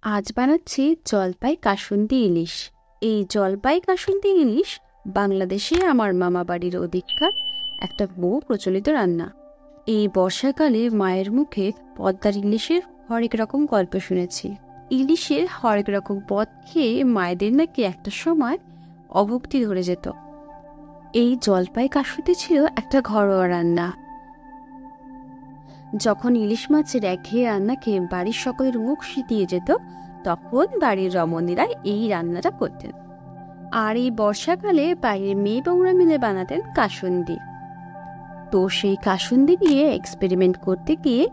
আজ বানাচ্ছি জলপাই কাসুন্দি ইলিশ। এই জলপাই কাসুন্দি ইলিশ বাংলাদেশে আমার মামা বাড়ির ওদিককার একটা বহু প্রচলিত রান্না। এই বর্ষাকালে মায়ের মুখে পদ্মার ইলিশের হরেক রকম গল্প শুনেছি। ইলিশের হরেক রকম পদ খেয়ে মায়েদের নাকি একটা সময় অভুক্তি ধরে যেত। এই জলপাই কাসুন্দি ছিল একটা ঘরোয়া রান্না। যখন ইলিশ মাছের একঘেয়ে রান্না খেয়ে বাড়ির সকলের মুখ শীতিয়ে যেত, তখন বাড়ির রমণীরা এই রান্নাটা করতেন। আর এই বর্ষাকালে বাইরের মেয়ে বউরা মিলে বানাতেন কাসুন্দি। তো সেই কাসুন্দি নিয়ে এক্সপেরিমেন্ট করতে গিয়ে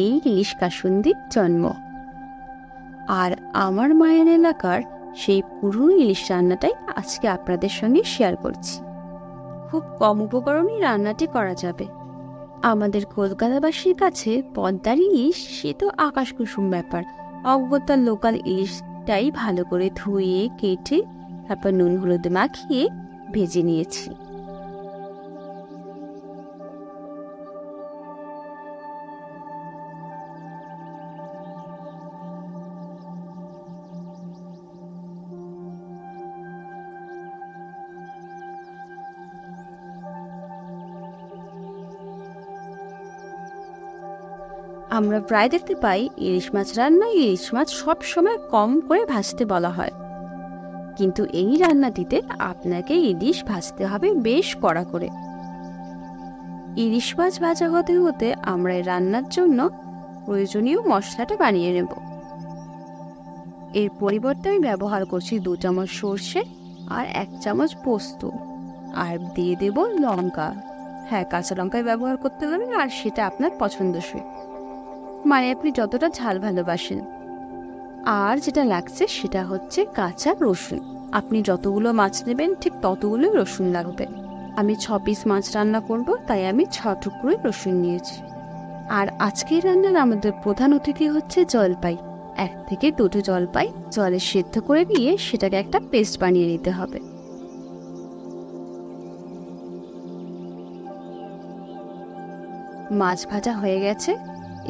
এই ইলিশ কাসুন্দির জন্ম। আর আমার মায়ের এলাকার সেই পুরনো ইলিশ রান্নাটাই আজকে আপনাদের সঙ্গে শেয়ার করছি। খুব কম উপকরণেই রান্নাটি করা যাবে। আমাদের কলকাতাবাসীর কাছে পদ্মার ইলিশ সে তো আকাশ কুসুম ব্যাপার। অগত্যা লোকাল ইলিশটাই ভালো করে ধুয়ে কেটে তারপর নুন হলুদ মাখিয়ে ভেজে নিয়েছি। আমরা প্রায় দেখতে পাই ইলিশ মাছ রান্নায় ইলিশ মাছ সব সময় কম করে ভাজতে বলা হয়, কিন্তু এই রান্নাটিতে আপনাকে ইলিশ ভাজতে হবে বেশ কড়া করে। ইলিশ মাছ ভাজা হতে হতে আমরা এই রান্নার জন্য প্রয়োজনীয় মশলাটা বানিয়ে নেব। এর পরিবর্তে আমি ব্যবহার করছি 2 চামচ সর্ষে আর 1 চামচ পোস্ত, আর দিয়ে দেব লঙ্কা। হ্যাঁ, কাঁচা লঙ্কায় ব্যবহার করতে হবে, আর সেটা আপনার পছন্দসই, মানে আপনি যতটা ঝাল ভালোবাসেন। আর যেটা লাগছে সেটা হচ্ছে কাঁচা রসুন। আপনি যতগুলো মাছ নেবেন ঠিক ততগুলো রসুন লাগবে। আমি 6 পিস মাছ রান্না করব, তাই আমি 6 টুকরোই রসুন নিয়েছি। আর আজকের রান্নার আমাদের প্রধান অতিথি হচ্ছে জলপাই। 1 থেকে 2টো জলপাই জলে সেদ্ধ করে নিয়ে সেটাকে একটা পেস্ট বানিয়ে নিতে হবে। মাছ ভাজা হয়ে গেছে,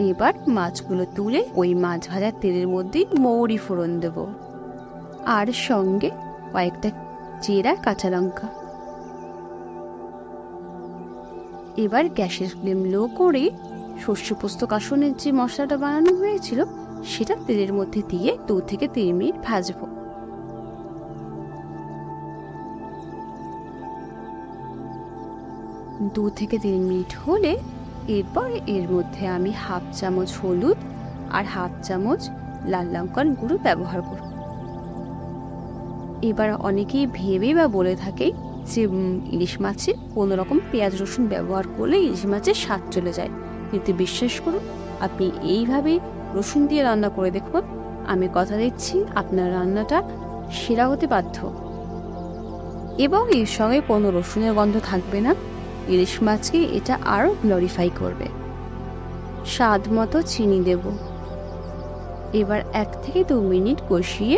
এবার মাছগুলো তুলে ওই মাছ ভাজার তেলের মধ্যে মৌরি ফোড়ন দেব, আর সঙ্গে কয়েকটা চেরা কাঁচা লঙ্কা। এবার গ্যাসের ফ্লেম লো করে সর্ষে পোস্ত কাসুনের যে মশলাটা বানানো হয়েছিল সেটা তেলের মধ্যে দিয়ে 2 থেকে 3 মিনিট ভাজবো। দু থেকে 3 মিনিট হলে এরপর এর মধ্যে আমি 1/2 চামচ হলুদ আর 1/2 চামচ লাল লঙ্কার গুঁড়ো ব্যবহার করব। এবার অনেকেই ভেবে বা বলে থাকে যে ইলিশ মাছে কোনো রকম পেঁয়াজ রসুন ব্যবহার করলে ইলিশ মাছের স্বাদ চলে যায়, কিন্তু বিশ্বাস করুন, আপনি এইভাবে রসুন দিয়ে রান্না করে দেখুন, আমি কথা দিচ্ছি আপনার রান্নাটা সেরা হতে বাধ্য। এবং এর সঙ্গে কোনো রসুনের গন্ধ থাকবে না, ইলিশ মাছকে এটা আরও গ্লোরিফাই করবে। স্বাদ মতো চিনি দেব। এবার 1 থেকে 2 মিনিট কষিয়ে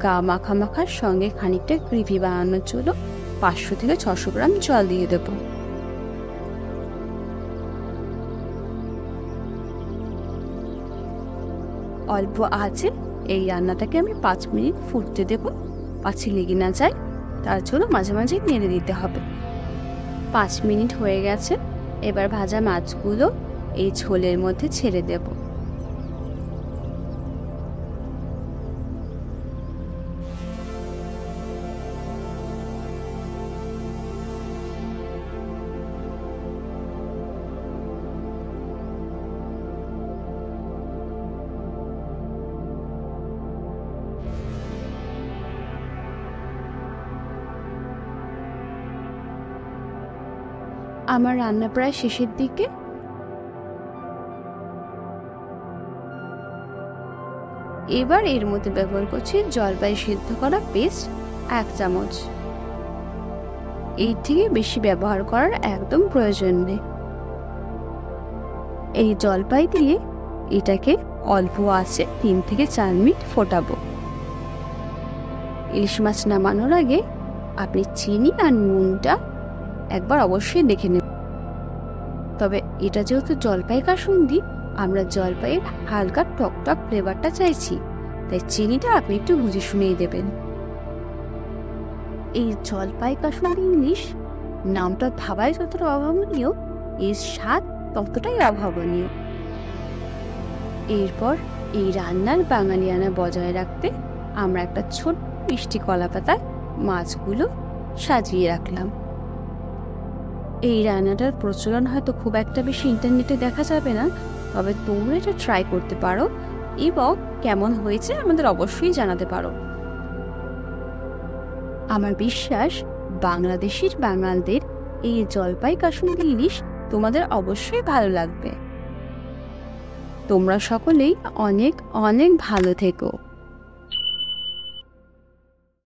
গা মাখা মাখার সঙ্গে খানিকটা গ্রেভি বানানোর জন্য 500 থেকে 600 গ্রাম জল দিয়ে দেব। অল্প আঁচে এই রান্নাটাকে আমি 5 মিনিট ফুটতে দেব, পাছে লেগে না যায়, তার জন্য মাঝে মাঝে নেড়ে দিতে হবে। 5 মিনিট হয়ে গেছে, এবার ভাজা মাছগুলো এই ঝোলের মধ্যে ছেড়ে দেব। আমার রান্না প্রায় শেষের দিকে। এবার এর মধ্যে ব্যবহার করছি জলপাই সিদ্ধ করা পেস্ট 1 চামচ। এর থেকে বেশি ব্যবহার করার একদম প্রয়োজন নেই। এই জলপাই দিয়ে এটাকে অল্প আঁচে 3 থেকে 4 মিনিট ফোটাবো। ইলিশ মাছ নামানোর আগে আপনি চিনি আর নুনটা একবার অবশ্যই দেখে নেবেন। তবে এটা যেহেতু জলপাই কাসুন্দি, আমরা জলপাইয়ের হালকা টক টক ফ্লেভারটা চাইছি, তাই চিনিটা আপনি একটু বুঝে শুনেই দেবেন। এই জলপাই কাসুন্দি ইলিশ নামটা ভাবাই যতটা অভাবনীয়, এর স্বাদ ততটাই অভাবনীয়। এরপর এই রান্নার বাঙালিয়ানা বজায় রাখতে আমরা একটা ছোট্ট মিষ্টি কলা পাতায় মাছগুলো সাজিয়ে রাখলাম। এই রান্নাটার প্রচলন হয়তো খুব একটা বেশি ইন্টারনেটে দেখা যাবে না, তবে তোমরা এটা ট্রাই করতে পারো এবং কেমন হয়েছে আমাদের অবশ্যই জানাতে পারো। আমার বিশ্বাস বাংলাদেশের বাঙালদের এই জলপাই কাসুন্দি ইলিশ তোমাদের অবশ্যই ভালো লাগবে। তোমরা সকলেই অনেক অনেক ভালো থেকো।